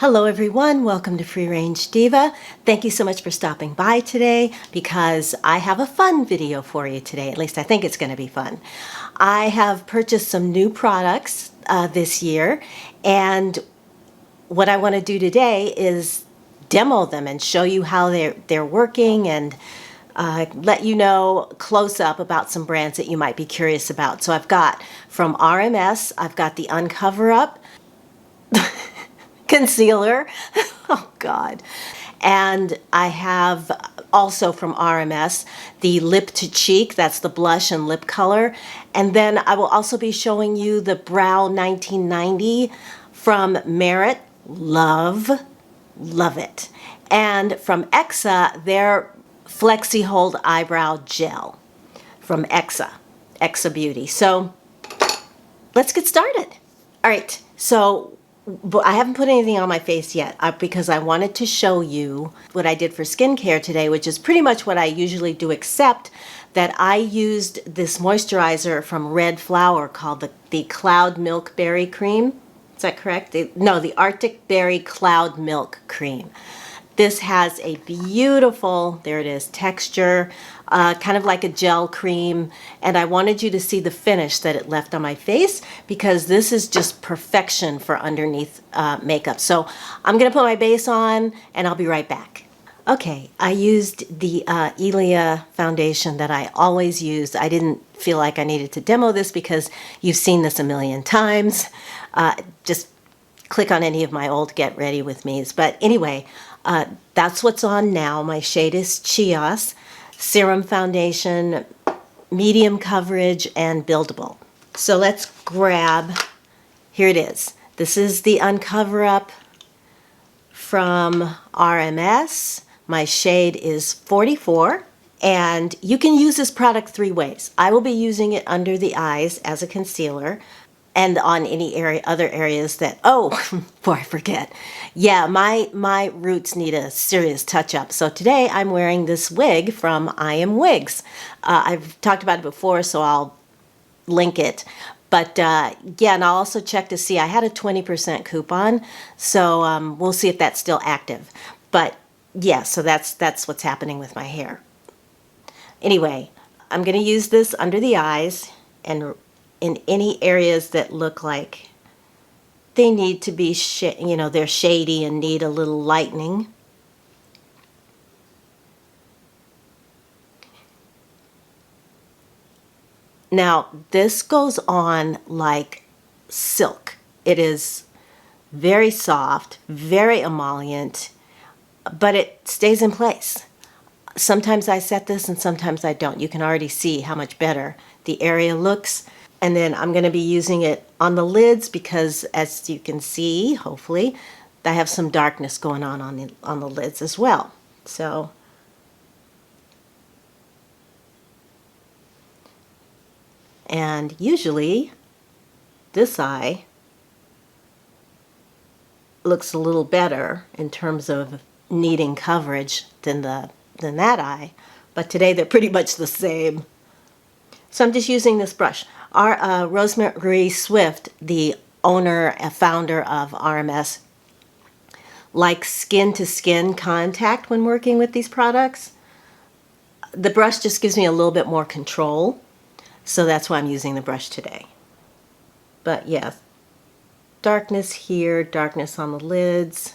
Hello everyone, welcome to Free Range Diva. Thank you so much for stopping by today because I have a fun video for you today. At least I think it's going to be fun. I have purchased some new products this year, and what I want to do today is demo them and show you how they're working and let you know close up about some brands that you might be curious about. So I've got from RMS, I've got the UncoverUp concealer. Oh God. And I have also from RMS the lip to cheek, that's the blush and lip color. And then I will also be showing you the Brow 1990 from Merit. Love it. And from Exa, their Flexi Hold Eyebrow Gel from Exa Beauty. So let's get started. All right, so but I haven't put anything on my face yet because I wanted to show you what I did for skincare today, which is pretty much what I usually do, except that I used this moisturizer from Red Flower called the Cloud Milk Berry Cream. Is that correct? No, the Arctic Berry Cloud Milk Cream. This has a beautiful, there it is, texture, kind of like a gel cream, and I wanted you to see the finish that it left on my face because this is just perfection for underneath makeup. So I'm going to put my base on and I'll be right back. Okay, I used the Ilia foundation that I always use. I didn't feel like I needed to demo this because you've seen this a million times. Just click on any of my old Get Ready With Me's. But anyway, that's what's on now. My shade is Chios. Serum foundation, medium coverage, and buildable. So let's grab, here it is. This is the UncoverUp from RMS. My shade is 44. And you can use this product three ways. I will be using it under the eyes as a concealer, and on any other areas that, oh, before I forget, yeah, my roots need a serious touch-up. So today I'm wearing this wig from I Am Wigs. I've talked about it before, so I'll link it. But yeah, and I'll also check to see, I had a 20% coupon, so we'll see if that's still active. But yeah, so that's what's happening with my hair. Anyway, I'm going to use this under the eyes and in any areas that look like they need to be, they're shady and need a little lightening. Now, this goes on like silk. It is very soft, very emollient, but it stays in place. Sometimes I set this and sometimes I don't. You can already see how much better the area looks. And then I'm going to be using it on the lids because, as you can see, hopefully, I have some darkness going on the lids as well. So, and usually this eye looks a little better in terms of needing coverage than that eye, but today they're pretty much the same. So I'm just using this brush. Our Rosemary Swift, the owner and founder of RMS, likes skin-to-skin contact when working with these products. The brush just gives me a little bit more control, so that's why I'm using the brush today. But yeah, darkness here, darkness on the lids.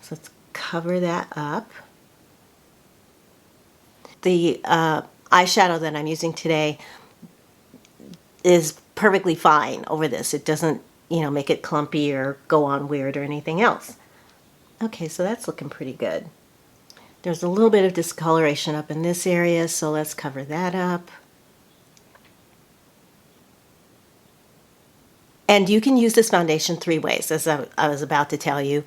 So let's cover that up. The eyeshadow that I'm using today is perfectly fine over this. It doesn't, make it clumpy or go on weird or anything else. Okay, so that's looking pretty good. There's a little bit of discoloration up in this area, so let's cover that up. And you can use this foundation three ways, as I was about to tell you.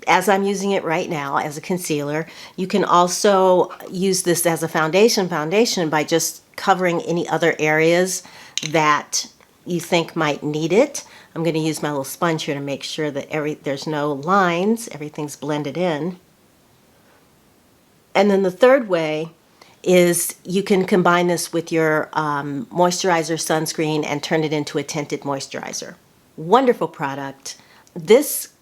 As I'm using it right now as a concealer, you can also use this as a foundation by just covering any other areas that you think might need it. I'm going to use my little sponge here to make sure that there's no lines, everything's blended in. And then the third way is you can combine this with your moisturizer sunscreen and turn it into a tinted moisturizer. Wonderful product. This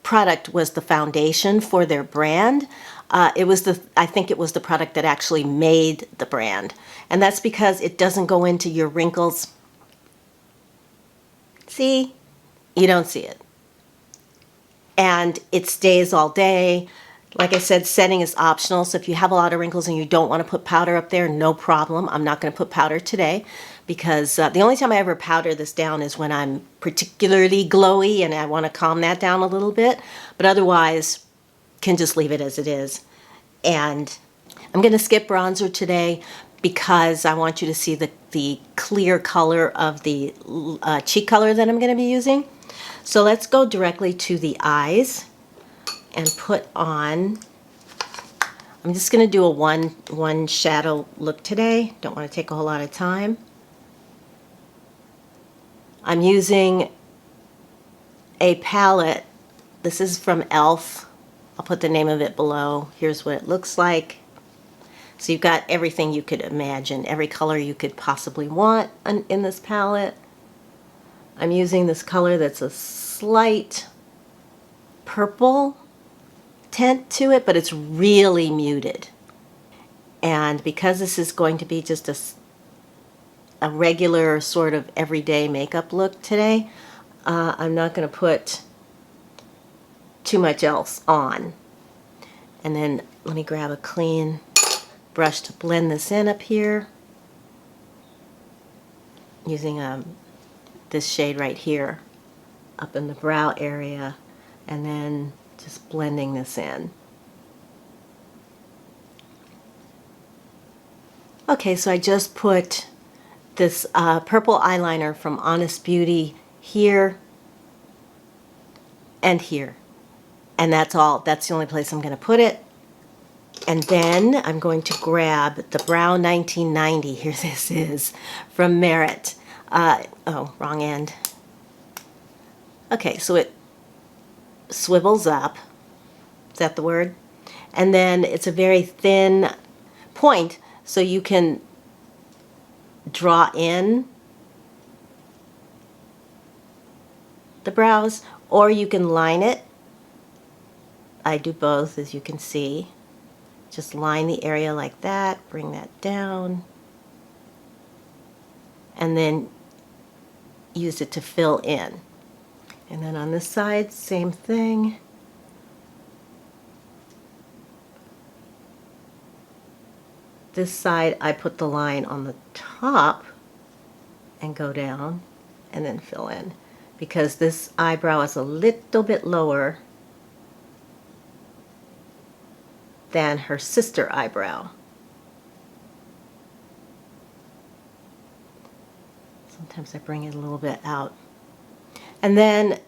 product was the foundation for their brand. I think it was the product that actually made the brand. And that's because it doesn't go into your wrinkles. See? You don't see it. And it stays all day. Like I said, setting is optional. So if you have a lot of wrinkles and you don't want to put powder up there, no problem. I'm not going to put powder today because the only time I ever powder this down is when I'm particularly glowy and I want to calm that down a little bit. But otherwise, can just leave it as it is. And I'm going to skip bronzer today because I want you to see the clear color of the cheek color that I'm going to be using. So let's go directly to the eyes and put on, I'm just going to do a one shadow look today. Don't want to take a whole lot of time. I'm using a palette. This is from e.l.f. I'll put the name of it below. Here's what it looks like. So you've got everything you could imagine, every color you could possibly want in this palette. I'm using this color that's a slight purple tint to it, but it's really muted. And because this is going to be just a regular sort of everyday makeup look today, I'm not going to put too much else on. And then let me grab a clean brush to blend this in up here using this shade right here up in the brow area, and then just blending this in. Okay, so I just put this purple eyeliner from Honest Beauty here and here. And that's all. That's the only place I'm going to put it. And then I'm going to grab the Brow 1990. Here this is from Merit. Oh, wrong end. Okay, so it swivels up. Is that the word? And then it's a very thin point, so you can draw in the brows, or you can line it. I do both, as you can see. Just line the area like that, bring that down, and then use it to fill in. And then on this side, same thing. This side, I put the line on the top and go down and then fill in, because this eyebrow is a little bit lower than her sister eyebrow. Sometimes I bring it a little bit out. And then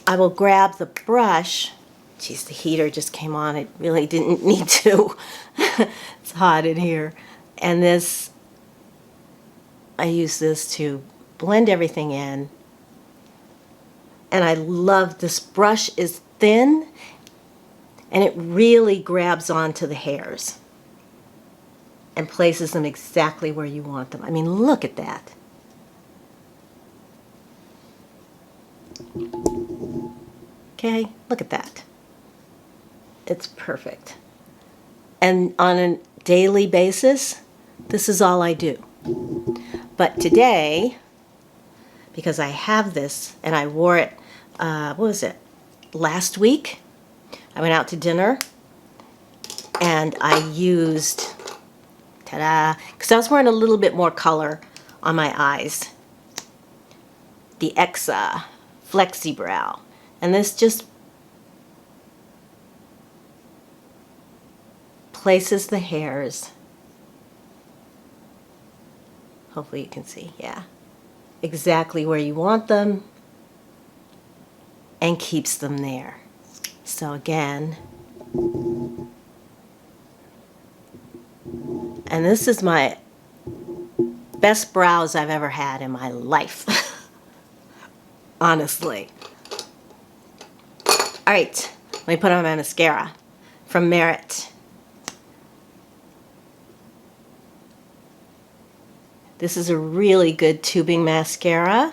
I will grab the brush. Geez, the heater just came on. It really didn't need to. It's hot in here. And this, I use this to blend everything in. And I love this brush is thin and it really grabs onto the hairs and places them exactly where you want them. I mean, look at that. Okay, look at that. It's perfect. And on a daily basis, this is all I do. But today, because I have this and I wore it, what was it, last week? I went out to dinner and I used, ta-da, because I was wearing a little bit more color on my eyes, the Exa Flexi Brow. And this just places the hairs, hopefully you can see, yeah, exactly where you want them and keeps them there. So again, and this is my best brows I've ever had in my life. Honestly. All right, let me put on my mascara from Merit. This is a really good tubing mascara.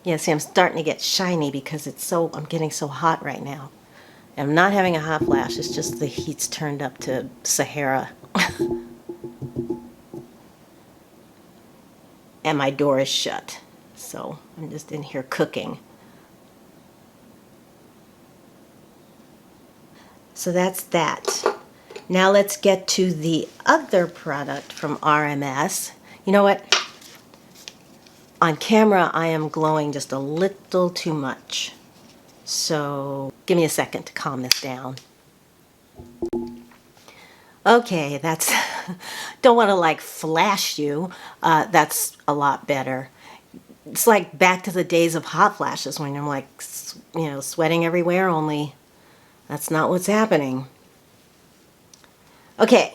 Yeah, see, I'm starting to get shiny because I'm getting so hot right now. I'm not having a hot flash, it's just the heat's turned up to Sahara. And my door is shut. So I'm just in here cooking. So that's that. Now let's get to the other product from RMS. You know what? On camera, I am glowing just a little too much. So give me a second to calm this down. Okay, that's, don't want to like flash you. That's a lot better. It's like back to the days of hot flashes when I'm like, sweating everywhere, only that's not what's happening. Okay,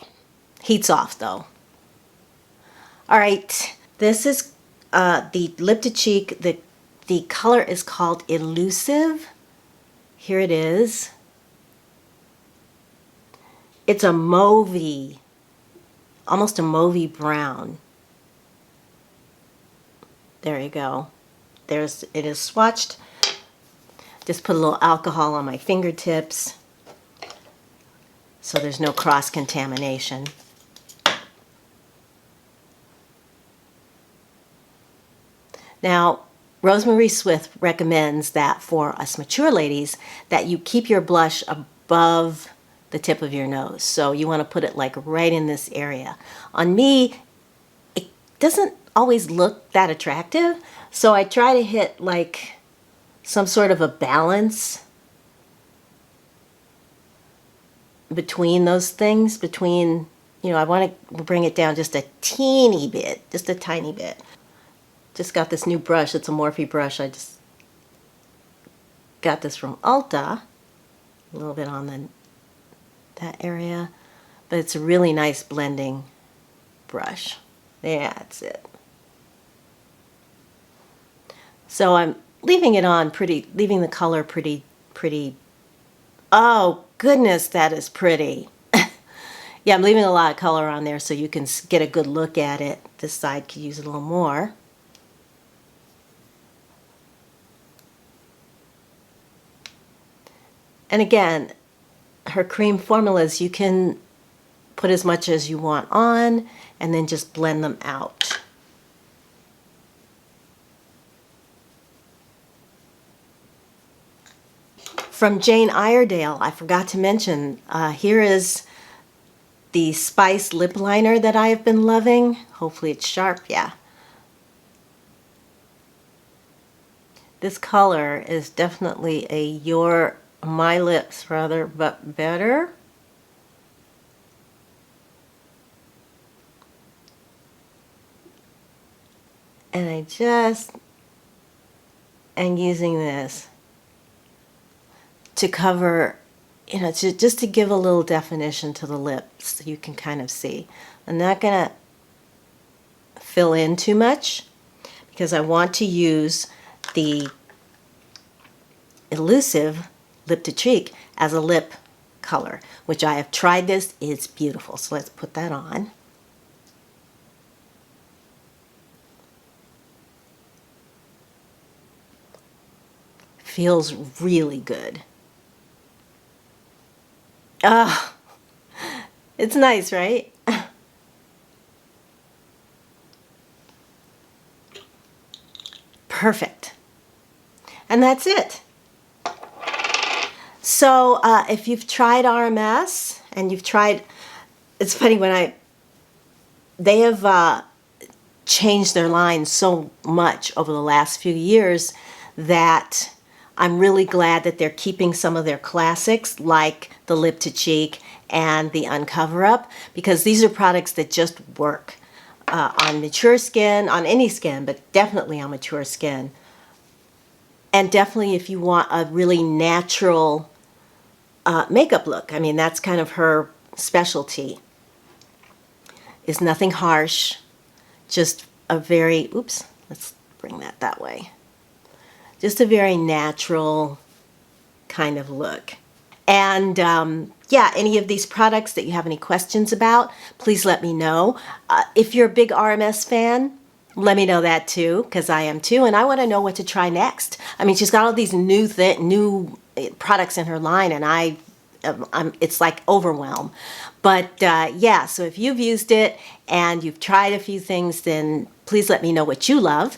heat's off though. All right, this is the lip to cheek. The color is called Elusive. Here it is. It's a mauvey, almost a mauvey brown. There you go. It is swatched. Just put a little alcohol on my fingertips so there's no cross-contamination. Now, Rosemary Swift recommends that for us mature ladies that you keep your blush above the tip of your nose. So you want to put it like right in this area. On me, it doesn't always look that attractive, so I try to hit like some sort of a balance between those things, I want to bring it down just a teeny bit, just a tiny bit. Just got this new brush. It's a Morphe brush. I just got this from Ulta. A little bit on that area. But it's a really nice blending brush. Yeah, that's it. So I'm leaving the color pretty. Oh, goodness, that is pretty. Yeah, I'm leaving a lot of color on there so you can get a good look at it. This side could use a little more. And again, her cream formulas, you can put as much as you want on and then just blend them out. From Jane Iredale, I forgot to mention, here is the Spice lip liner that I have been loving. Hopefully it's sharp, yeah. This color is definitely my lips rather, but better. And I just am using this to cover, just to give a little definition to the lips so you can kind of see. I'm not gonna fill in too much because I want to use the Elusive Lip to Cheek as a lip color, which I have tried this. It's beautiful. So let's put that on. Feels really good. Ah, it's nice, right? Perfect. And that's it. So if you've tried RMS and it's funny they have changed their line so much over the last few years that I'm really glad that they're keeping some of their classics like the Lip to Cheek and the UncoverUp, because these are products that just work on mature skin, on any skin, but definitely on mature skin. And definitely if you want a really natural makeup look. I mean, that's kind of her specialty. Is nothing harsh, just a very, let's bring that way. Just a very natural kind of look. And yeah, any of these products that you have any questions about, please let me know. If you're a big RMS fan, Let me know that too, because I am too, and I want to know what to try next. I mean, she's got all these new products in her line, and it's like overwhelm. But yeah, so if you've used it and you've tried a few things, then please let me know what you love.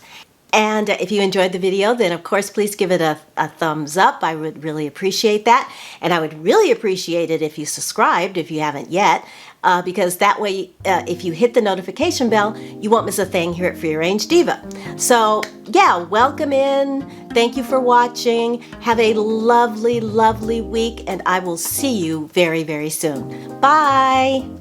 And if you enjoyed the video, then of course, please give it a thumbs up. I would really appreciate that. And I would really appreciate it if you subscribed, if you haven't yet, because that way, if you hit the notification bell, you won't miss a thing here at Free Range Diva. So yeah, welcome in. Thank you for watching. Have a lovely, lovely week, and I will see you very, very soon. Bye.